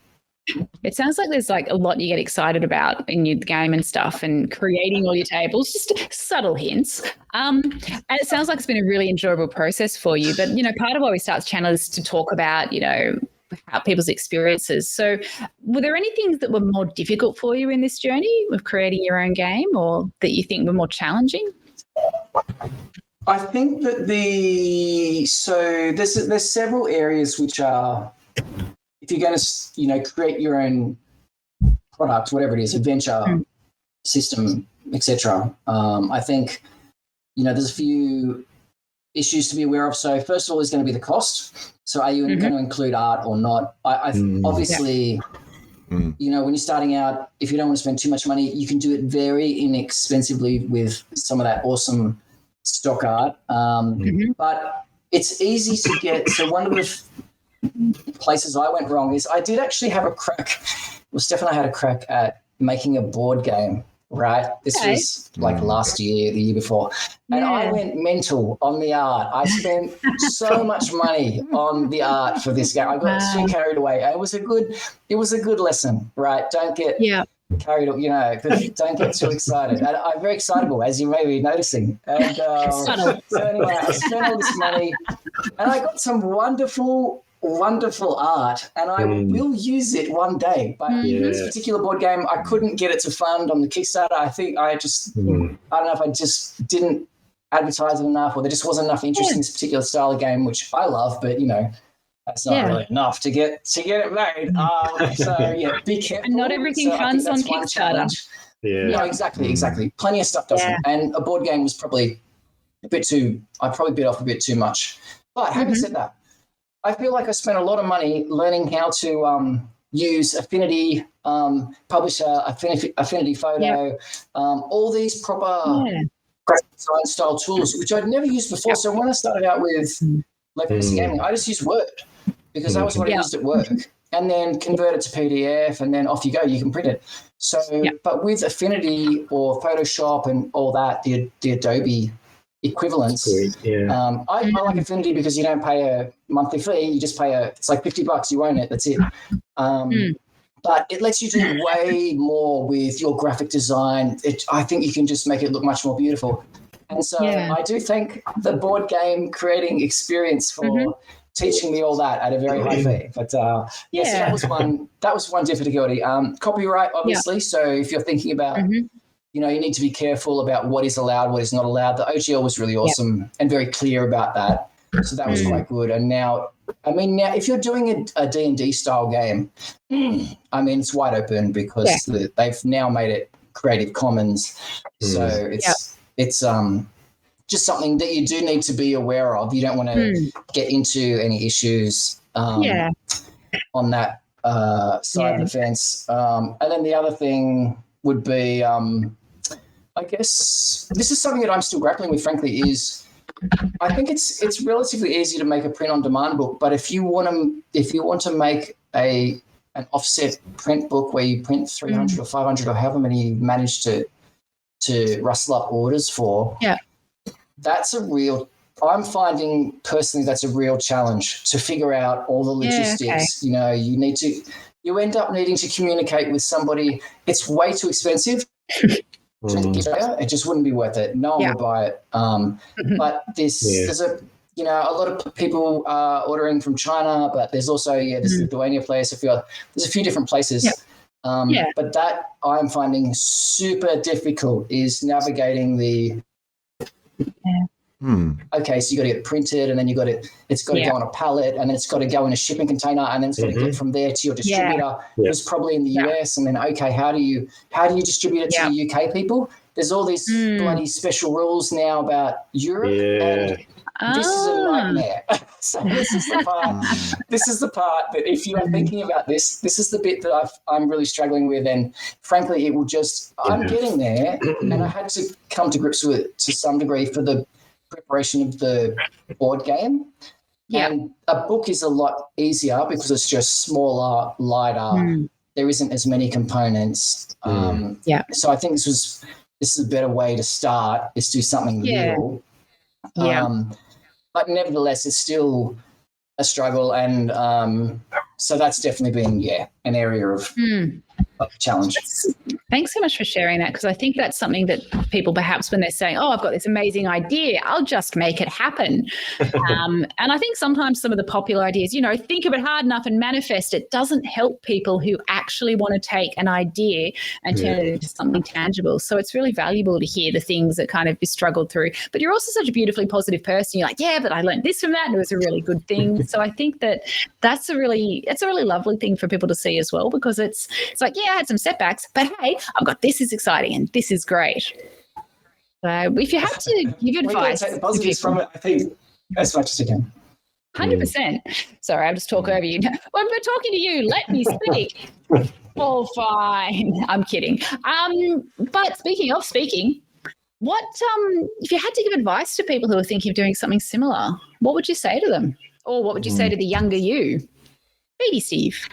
It sounds like there's like a lot you get excited about in your game and stuff, and creating all your tables, just subtle hints. And it sounds like it's been a really enjoyable process for you. But, part of why we start the channel is to talk about, how people's experiences. So were there any things that were more difficult for you in this journey of creating your own game, or that you think were more challenging? I think that there's several areas which are, if you're going to, create your own product, whatever it is, adventure, system, etc. I think, there's a few issues to be aware of. So first of all is going to be the cost. So are you going to include art or not? Obviously, when you're starting out, if you don't want to spend too much money, you can do it very inexpensively with some of that awesome stock art. But it's easy to get. So one of the places I went wrong is I did actually have a crack. Well, Steph and I had a crack at making a board game, right? This was like last year, the year before. And I went mental on the art. I spent so much money on the art for this game. I got too carried away. It was a good lesson, right? Don't get carried, don't get too excited. And I'm very excitable, as you may be noticing. And so anyway, I spent all this money, and I got some wonderful art, and I will use it one day. But this particular board game, I couldn't get it to fund on the Kickstarter. I think I don't know if I just didn't advertise it enough, or there just wasn't enough interest in this particular style of game, which I love, but that's not really enough to get it made. Be careful. And not everything funds on Kickstarter. No, exactly. Plenty of stuff doesn't. And a board game was probably I probably bit off a bit too much. But having said that, I feel like I spent a lot of money learning how to use Affinity, Publisher, Affinity Photo, all these proper graphic design style tools, which I'd never used before. So when I started out with Low Fantasy Gaming, I just used Word, because that was what I used at work, and then convert it to PDF, and then off you go. You can print it. So, but with Affinity or Photoshop and all that, the Adobe equivalents. I like Affinity because you don't pay a monthly fee. You just pay it's like $50. You own it. That's it. but it lets you do way more with your graphic design. I think you can just make it look much more beautiful. And so I do thank the board game creating experience for teaching me all that at a very high fee. But so that was one difficulty. Copyright, obviously. So if you're thinking about, you need to be careful about what is allowed, what is not allowed. The OGL was really awesome and very clear about that. So that was quite good. And now if you're doing a D&D style game, it's wide open because they've now made it Creative Commons. So it's just something that you do need to be aware of. You don't want to get into any issues on that side of the fence. And then the other thing would be, I guess this is something that I'm still grappling with, frankly, is I think it's relatively easy to make a print-on-demand book, but if you want to make an offset print book where you print 300 or 500 or however many you manage to rustle up orders for, that's I'm finding personally that's a real challenge to figure out all the logistics. You end up needing to communicate with somebody. It's way too expensive. It just wouldn't be worth it. No one would buy it. But there's a lot of people ordering from China, but there's also there's Lithuania place. There's a few different places. But that I'm finding super difficult is navigating the. Okay, so you got to get it printed, and then it's got to go on a pallet, and then it's got to go in a shipping container, and then it's got to get from there to your distributor, who's probably in the US, and then how do you distribute it to the UK people? There's all these bloody special rules now about Europe, and this is a nightmare. So this is the part. This is the part that if you are thinking about this is the bit that I'm really struggling with, and frankly, it will just. I'm getting there, and I had to come to grips with it to some degree for the preparation of the board game. And a book is a lot easier because it's just smaller, lighter. There isn't as many components. So I think this is a better way to start, is do something little. But nevertheless, it's still a struggle, and so that's definitely been an area of challenge. Thanks so much for sharing that, because I think that's something that people perhaps when they're saying, I've got this amazing idea, I'll just make it happen. And I think sometimes some of the popular ideas, think of it hard enough and manifest it, doesn't help people who actually want to take an idea and turn it into something tangible. So it's really valuable to hear the things that kind of you struggled through. But you're also such a beautifully positive person. You're like, but I learned this from that and it was a really good thing. So I think that's a really lovely thing for people to see as well, because it's like, I had some setbacks, but hey, I've got this is exciting and this is great. So if you have to give advice, take the positives from it, I think, as much as you can. 100%. Sorry, I'll just talk over you. When we're talking to you, let me speak. Oh, fine. I'm kidding. But speaking, what if you had to give advice to people who are thinking of doing something similar, what would you say to them? Or what would you say to the younger you? Baby Steve.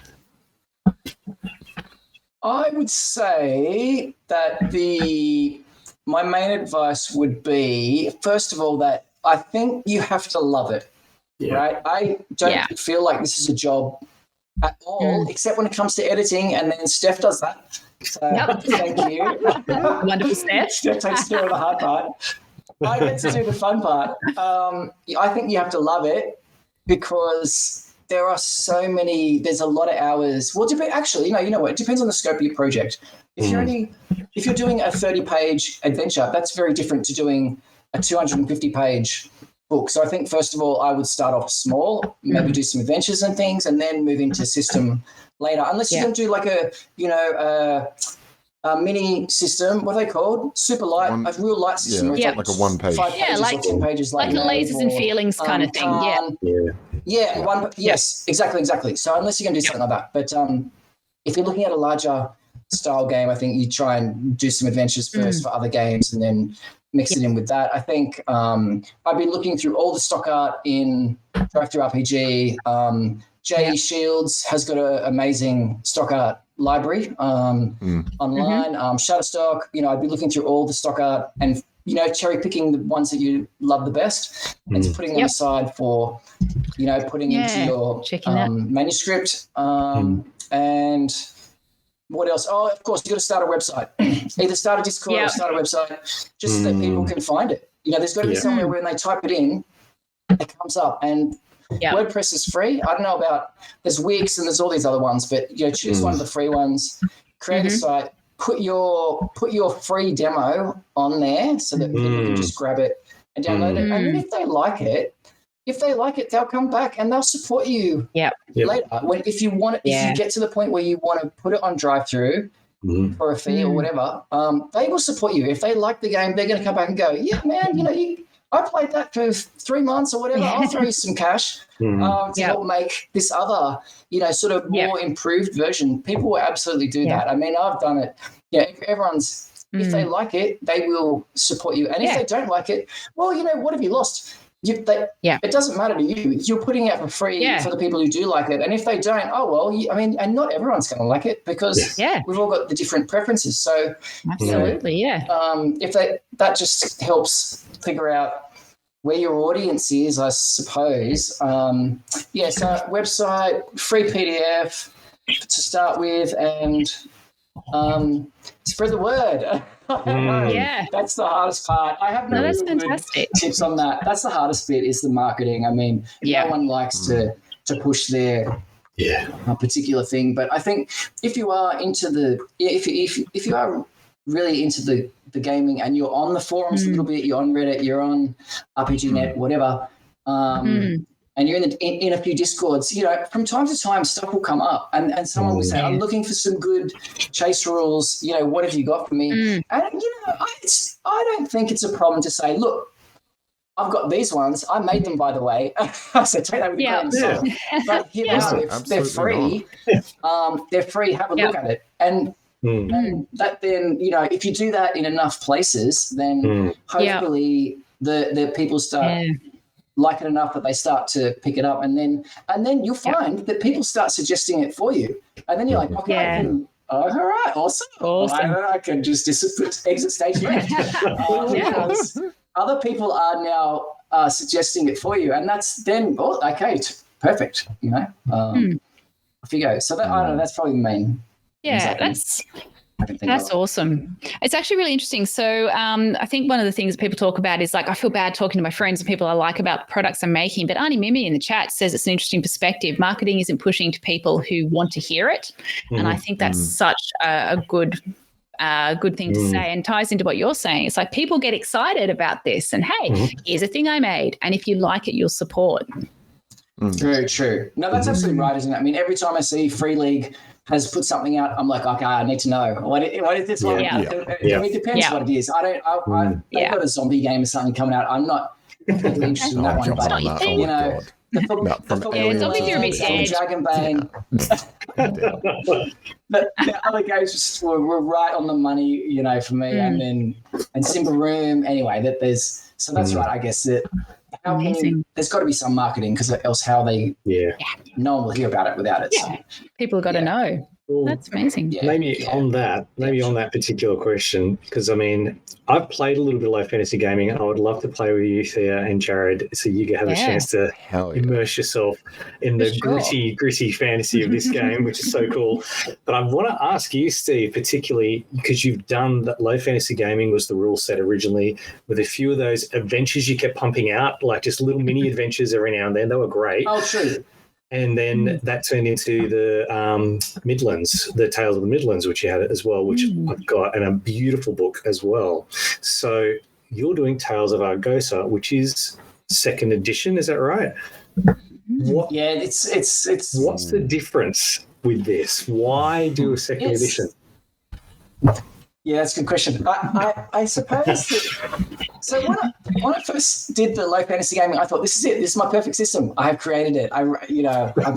I would say that my main advice would be, first of all, that I think you have to love it, right? I don't feel like this is a job at all, except when it comes to editing, and then Steph does that. So thank you. Wonderful, Steph. Steph takes care of the hard part. I get to do the fun part. I think you have to love it because there are there's a lot of hours. Well, actually, you know what? It depends on the scope of your project. If you're doing a 30-page adventure, that's very different to doing a 250-page book. So I think, first of all, I would start off small, maybe do some adventures and things, and then move into system later. Unless you're going to do like a mini system, what are they called? Super light, a real light system. Like a 1 page. 5 pages like or 10 pages later. Like a lasers and feelings kind of thing. Yes, exactly. So unless you're going to do something like that. But if you're looking at a larger style game, I think you try and do some adventures first for other games and then mix it in with that. I think I've been looking through all the stock art in TTRPG. J.E. Shields has got an amazing stock art library online. Shutterstock, I'd be looking through all the stock art and, cherry picking the ones that you love the best and putting them aside for, putting into your manuscript. And what else? Oh, of course, you got to start a website. Either start a Discord or start a website, just so that people can find it. There's got to be somewhere when they type it in, it comes up. And WordPress is free. I don't know about, there's Wix and there's all these other ones, but choose one of the free ones, create a site, put your free demo on there so that people can just grab it and download it. And then if they like it, they'll come back and they'll support you later. If you want it, if you get to the point where you want to put it on drive-through for a fee or whatever, they will support you. If they like the game, they're going to come back and go, yeah, man, I played that for 3 months or whatever. I'll throw you some cash to help make this other, sort of more improved version. People will absolutely do that. I mean, I've done it. Everyone's, if they like it, they will support you. And if they don't like it, well, what have you lost? It doesn't matter to you. You're putting it for free for the people who do like it. And if they don't, oh, well, and not everyone's going to like it because we've all got the different preferences. So, absolutely, if that just helps figure out where your audience is, I suppose. So website, free PDF to start with, and spread the word. That's the hardest part. I have no that's fantastic tips on that. That's the hardest bit is the marketing. I mean, no one likes to push their particular thing, but I think if you are into if you are really into the gaming and you're on the forums a little bit, you're on Reddit, you're on RPGNet, whatever, and you're in a few Discords, from time to time stuff will come up and someone will say, I'm looking for some good chase rules, what have you got for me? And, I don't think it's a problem to say, look, I've got these ones. I made them, by the way. So take that with a grain of salt. But if they're free, they're free. Have a look at it. And that then, if you do that in enough places, then hopefully the people start like it enough that they start to pick it up, and then you'll find that people start suggesting it for you, and then you're like, okay, all right, awesome. I can just exit stage left because other people are now suggesting it for you, and that's then perfect. Off you go. So that I don't know. That's probably the main. Yeah, that's awesome. It's actually really interesting. So I think one of the things people talk about is I feel bad talking to my friends and people I like about the products I'm making, but Auntie Mimi in the chat says it's an interesting perspective. Marketing isn't pushing to people who want to hear it. And I think that's such a good thing to say, and ties into what you're saying. It's like people get excited about this and, hey, here's a thing I made. And if you like it, you'll support. Very true. No, that's absolutely right, isn't it? I mean, every time I see Free League has put something out, I'm like, okay, I need to know. What is this one? It depends what it is. They've got a zombie game or something coming out. I'm not particularly interested in that one. But, zombies are a bit dead. Dragonbane. The other games just were right on the money, for me. And Simba Room. Anyway, so that's right. I guess that. There's got to be some marketing, because else no one will hear about it without it. So. People have got to know. Well, that's amazing. Maybe on that particular question, because I mean, I've played a little bit of low fantasy gaming, and I would love to play with you, Thea and Jared, so you can have a chance to immerse yourself in the gritty fantasy of this game, which is so cool. But I want to ask you, Steve, particularly because you've done that. Low fantasy gaming was the rule set originally, with a few of those adventures you kept pumping out, like just little mini adventures every now and then. They were great. Oh, true. And then that turned into the Midlands, the Tales of the Midlands, which you had as well, which I've got, and a beautiful book as well. So you're doing Tales of Argosa, which is second edition, is that right? It's what's the difference with this? Why do a second edition? Yeah, that's a good question. I suppose that, so when I first did the low fantasy gaming, I thought, this is it. This is my perfect system. I have created it. I'm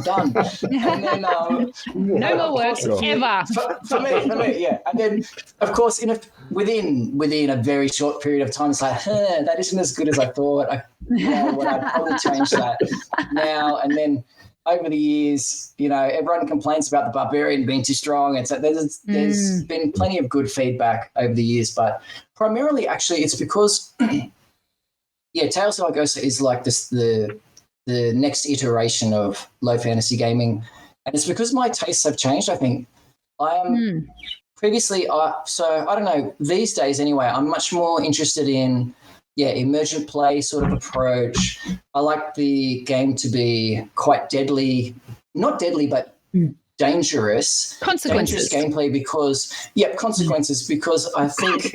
done. And then no more work ever for me. Yeah. And then, of course, within a very short period of time, it's like, that isn't as good as I thought. I'd probably change that now. And then over the years, everyone complains about the barbarian being too strong. And so there's been plenty of good feedback over the years, but primarily actually it's because, Tales of Argosa is like this, the next iteration of low fantasy gaming. And it's because my tastes have changed. I think I am previously, so I don't know, these days anyway, I'm much more interested in, emergent play sort of approach. I like the game to be quite deadly, not deadly, but dangerous. Consequences. Dangerous gameplay because, consequences, because I think,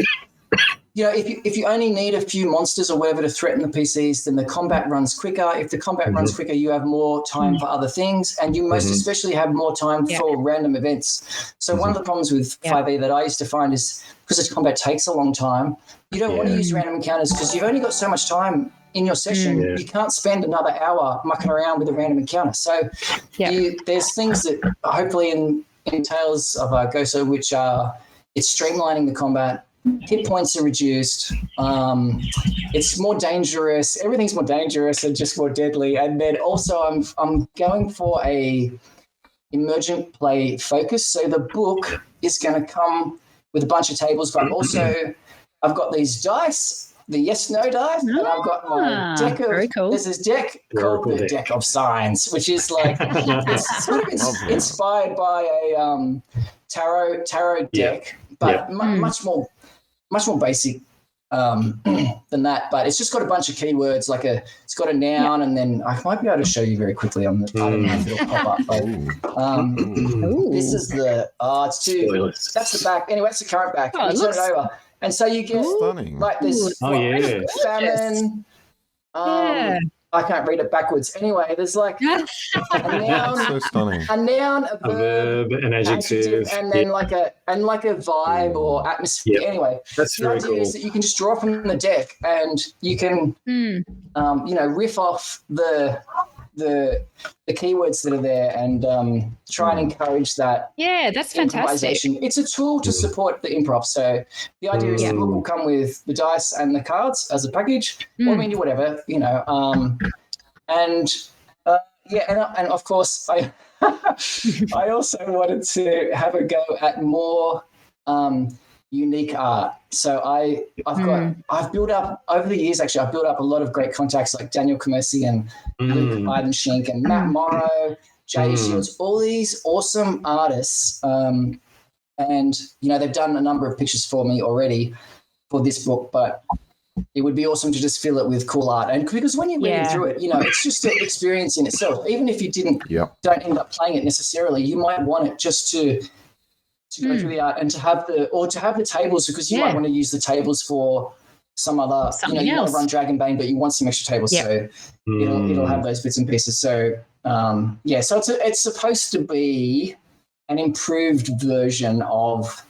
if you only need a few monsters or whatever to threaten the PCs, then the combat runs quicker. If the combat runs quicker, you have more time for other things, and you most especially have more time for random events. So one of the problems with 5e that I used to find is because the combat takes a long time, you don't want to use random encounters because you've only got so much time in your session. You can't spend another hour mucking around with a random encounter. So there's things that hopefully in Tales of Goso, which are it's streamlining the combat. Hit points are reduced. It's more dangerous. Everything's more dangerous and just more deadly. And then also, I'm going for a emergent play focus. So the book is going to come with a bunch of tables, but also I've got these dice, the yes/no dice, and I've got my deck of. Very cool. There's this deck called the Deck of Signs, which is like it's sort of inspired by a tarot deck, but much more basic than that, but it's just got a bunch of keywords. It's got a noun, and then I might be able to show you very quickly on the. I don't know if it'll pop up. But, this is the. It's too. That's the back. Anyway, that's the current back. And you turn it over, and so you get like this. Famine. I can't read it backwards. Anyway, there's like a noun, so stunning. a noun, a verb, an adjective, and then like a vibe or atmosphere. Anyway, that's the idea is that you can just draw from the deck, and you can, riff off the keywords that are there, and try and encourage that. Yeah, that's fantastic. It's a tool to support the improv. So the idea is the book will come with the dice and the cards as a package, or whatever, and of course I I also wanted to have a go at more unique art. So I've built up over the years. Actually, I've built up a lot of great contacts like Daniel Comesi and Luke Eidenschink and Matt Morrow, Jay Shields, all these awesome artists. And they've done a number of pictures for me already for this book, but it would be awesome to just fill it with cool art. And because when you're reading through it, it's just an experience in itself. Even if you don't end up playing it necessarily, you might want it just to go through the art and to have the tables, because you might want to use the tables for some other, you want to run Dragonbane, but you want some extra tables. So it'll have those bits and pieces. So, so it's supposed to be an improved version of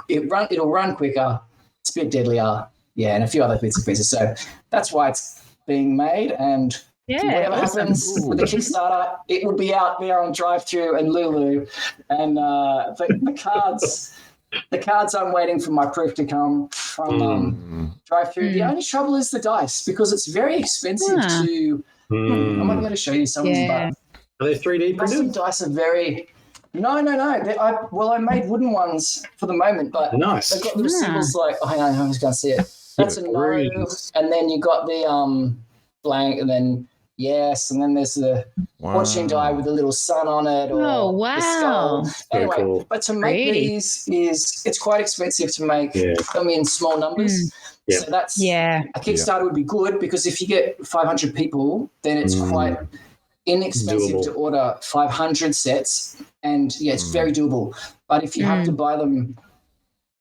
it'll run quicker. It's a bit deadlier. And a few other bits and pieces. So that's why it's being made. And whatever happens with the Kickstarter, it will be out there on Drive-Thru and Lulu. And the cards I'm waiting for my proof to come from Drive-Thru. The only trouble is the dice, because it's very expensive to. I might be able to show you some of them. But are they 3D printed? Some dice are very. No. I made wooden ones for the moment, but they've got little symbols like. Oh, hang on, I'm just going to see it. That's a no, and then you got the blank, and then yes, and then there's the fortune die with a little sun on it. Or the skull. Anyway, but to make these it's quite expensive to make them in small numbers. So that's a Kickstarter would be good, because if you get 500 people, then it's quite inexpensive to order 500 sets, and it's very doable. But if you have to buy them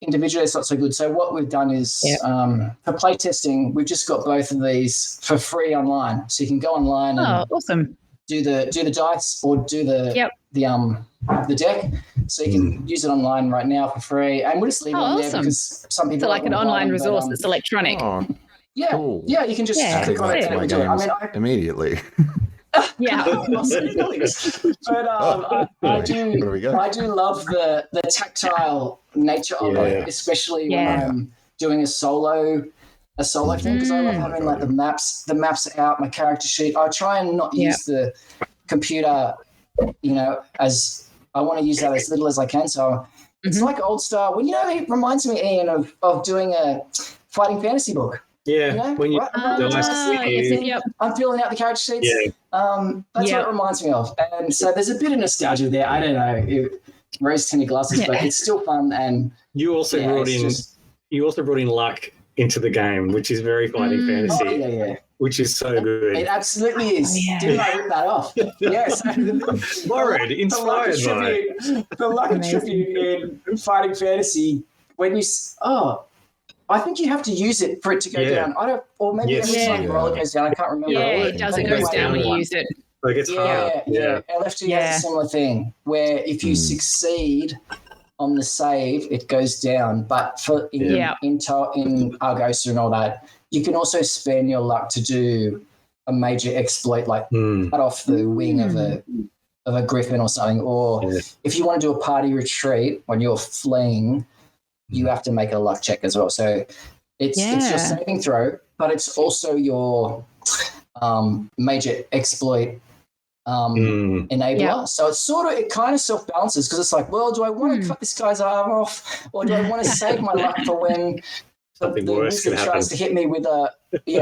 individually, it's not so good. So what we've done is for play testing, we've just got both of these for free online. So you can go online and awesome. do the dice or do the deck. So you can use it online right now for free, and we'll just leave it on there because some people. So like an online resource that's electronic. Cool. You can just click on it and do it. Immediately. But I do love the tactile nature of it, especially when I'm doing a solo thing, because I love having like the maps out, my character sheet. I try and not use the computer, as I want to use that as little as I can. So it's like old style. Well, it reminds me, Ian, of doing a fighting fantasy book. When you I'm filling out the character sheets. That's what it reminds me of. And so there's a bit of nostalgia there. I don't know. rose-tinted glasses, but it's still fun. And you also brought in luck into the game, which is very fighting fantasy. Which is so good. It absolutely is. Yeah. Didn't I rip that off? Yes. Borrowed, inspired by. The luck attribute in fighting fantasy, when you... I think you have to use it for it to go down. Maybe every time the roller goes down, I can't remember. Yeah, it does. It goes down when you use it. Like it's hard. Yeah. LFG has a similar thing, where if you succeed on the save, it goes down. But for in Argosa and all that, you can also spend your luck to do a major exploit, like cut off the wing of a griffin or something. Or if you want to do a party retreat when you're fleeing, you have to make a luck check as well. So it's your saving throw, but it's also your major exploit enabler. So it kind of self-balances, because it's like, well, do I want to cut this guy's arm off, or do I want to save my luck for when the wizard tries to hit me with a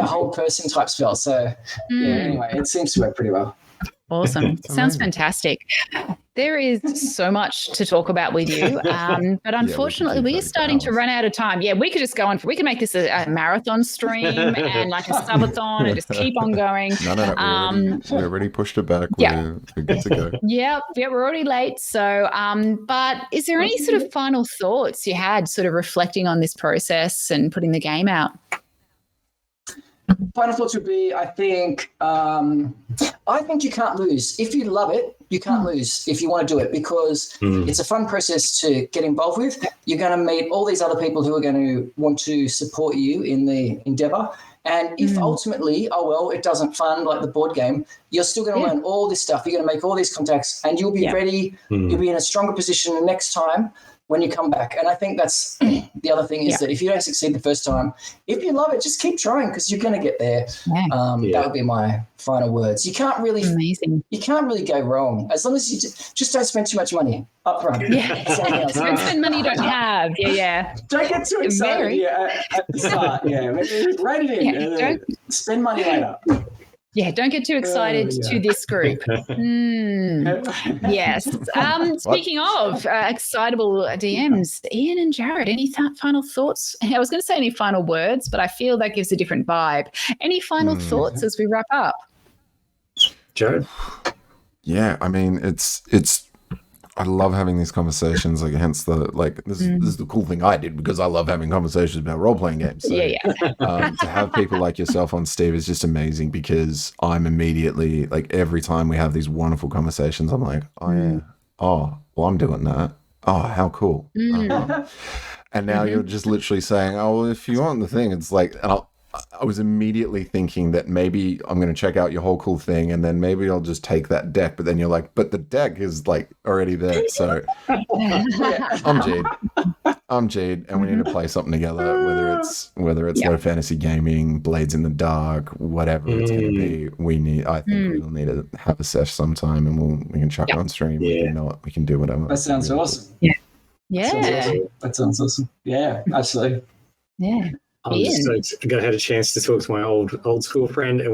hold person type spell? So anyway, it seems to work pretty well. Awesome. Sounds fantastic. There is so much to talk about with you, but unfortunately we are starting to run out of time. Yeah, we could just go on. We could make this a marathon stream and like a subathon and just keep on going. No. We already pushed it back. We're good to go. Yeah, we're already late. So, but is there any sort of final thoughts you had sort of reflecting on this process and putting the game out? Final thoughts would be, I think you can't lose. If you love it, you can't lose if you want to do it, because it's a fun process to get involved with. You're going to meet all these other people who are going to want to support you in the endeavor. And if ultimately, it doesn't fund like the board game, you're still going to learn all this stuff. You're going to make all these contacts, and you'll be ready. You'll be in a stronger position the next time when you come back. And I think that's the other thing is that if you don't succeed the first time, if you love it, just keep trying, because you're going to get there. That would be my final words. You can't really go wrong as long as you just don't spend too much money up front. Don't spend money you don't have. Don't get too excited at the start. Maybe write it in and then spend money later. Yeah, don't get too excited to this group. Yes. Speaking of excitable DMs, Ian and Jared, any final thoughts? I was going to say any final words, but I feel that gives a different vibe. Any final thoughts as we wrap up? Jared? Yeah, I mean, it's I love having these conversations, like hence this is the cool thing I did, because I love having conversations about role-playing games. So, to have people like yourself on, Steve, is just amazing, because I'm immediately, like, every time we have these wonderful conversations, I'm like, I'm doing that. Oh, how cool. And now you're just literally saying, well, if you want the thing, it's like, and I was immediately thinking that maybe I'm going to check out your whole cool thing, and then maybe I'll just take that deck. But then you're like, but the deck is like already there. So I'm Jade, and we need to play something together. Whether it's low fantasy gaming, Blades in the Dark, whatever it's going to be. I think we'll need to have a sesh sometime, and we can chuck it on stream. We can do whatever. That sounds awesome. That sounds awesome. Yeah, absolutely. Yeah. I'm just going to have a chance to talk to my old school friend, and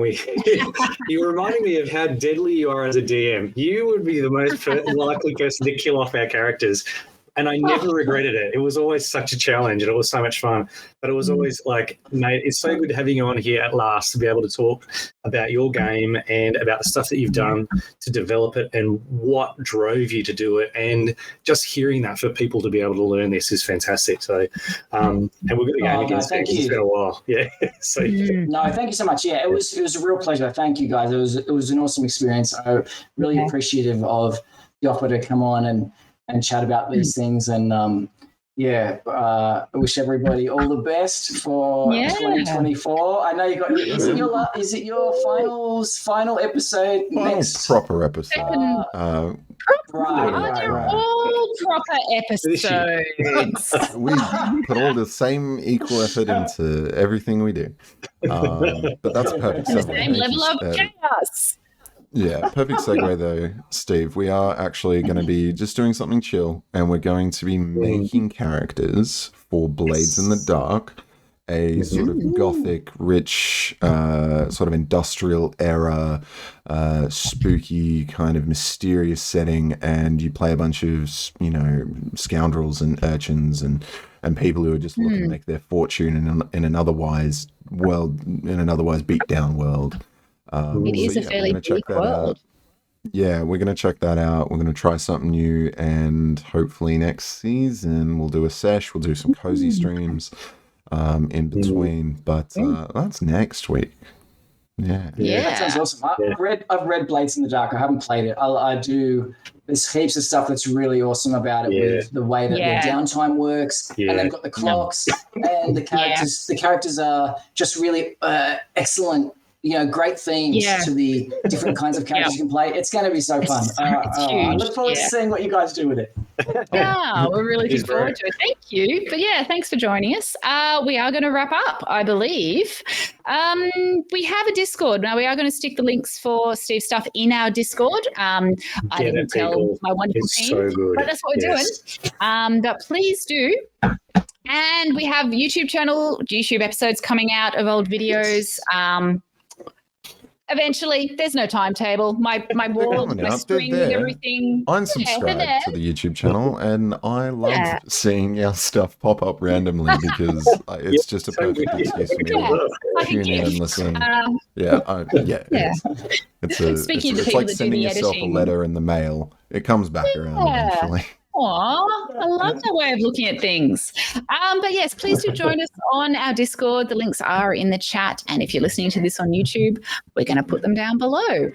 you were reminding me of how deadly you are as a DM. You would be the most likely person to kill off our characters, and I never regretted it. It was always such a challenge, and it was so much fun. But it was always like, mate, it's so good having you on here at last to be able to talk about your game and about the stuff that you've done to develop it and what drove you to do it. And just hearing that for people to be able to learn this is fantastic. So, and we're going to go against it. It's been a while. Yeah. So, no, thank you so much. Yeah, it was a real pleasure. Thank you, guys. It was an awesome experience. I'm really appreciative of the offer to come on and chat about these things. And I wish everybody all the best for 2024. I know you got. Is it your final episode next? Proper episode. Right. All proper episodes. We put all the same equal effort into everything we do. But that's perfect. The same level of chaos. Yeah, perfect segue though, Steve. We are actually going to be just doing something chill, and we're going to be making characters for Blades in the Dark, a sort of gothic, rich, sort of industrial era, spooky kind of mysterious setting, and you play a bunch of scoundrels and urchins and people who are just looking to make their fortune in an otherwise beat down world. It is a fairly bleak world. Yeah, we're going to check that out. We're going to try something new, and hopefully next season we'll do a sesh. We'll do some cozy streams in between, but that's next week. Yeah, that sounds awesome. I've read Blades in the Dark. I haven't played it. I do. There's heaps of stuff that's really awesome about it with the way that their downtime works, and they've got the clocks and the characters. The characters are just really excellent. Great themes to the different kinds of characters you can play. It's going to be so fun. I look forward to seeing what you guys do with it. Yeah, we're really looking forward to it. Thank you. But thanks for joining us. We are going to wrap up, I believe. We have a Discord. Now, we are going to stick the links for Steve's stuff in our Discord. I didn't tell my wonderful team, so good. But that's what we're doing. But please do. And we have YouTube episodes coming out of old videos. Eventually, there's no timetable. My wall, my screen with everything. I'm subscribed to the YouTube channel, and I love seeing our stuff pop up randomly because it's just a perfect excuse for me to tune in and listen. It's like sending yourself a letter in the mail. It comes back around eventually. Aw, I love that way of looking at things. But yes, please do join us on our Discord. The links are in the chat. And if you're listening to this on YouTube, we're going to put them down below.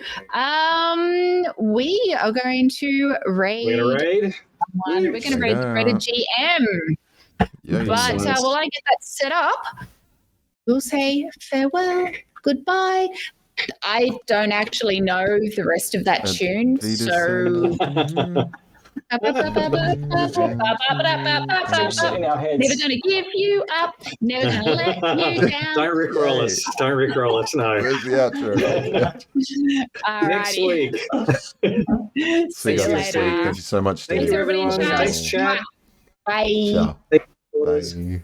We are going to raid. We're going to raid Threaded GM. But while I get that set up, we'll say farewell, goodbye. I don't actually know the rest of that tune, so... Never gonna give you up. Never gonna let you down. Don't rickroll us. No. Where's the outro? Next week. See you later. Thank you so much, Steve. Thank you, everyone. Thanks, chat. Bye. Ciao. Bye.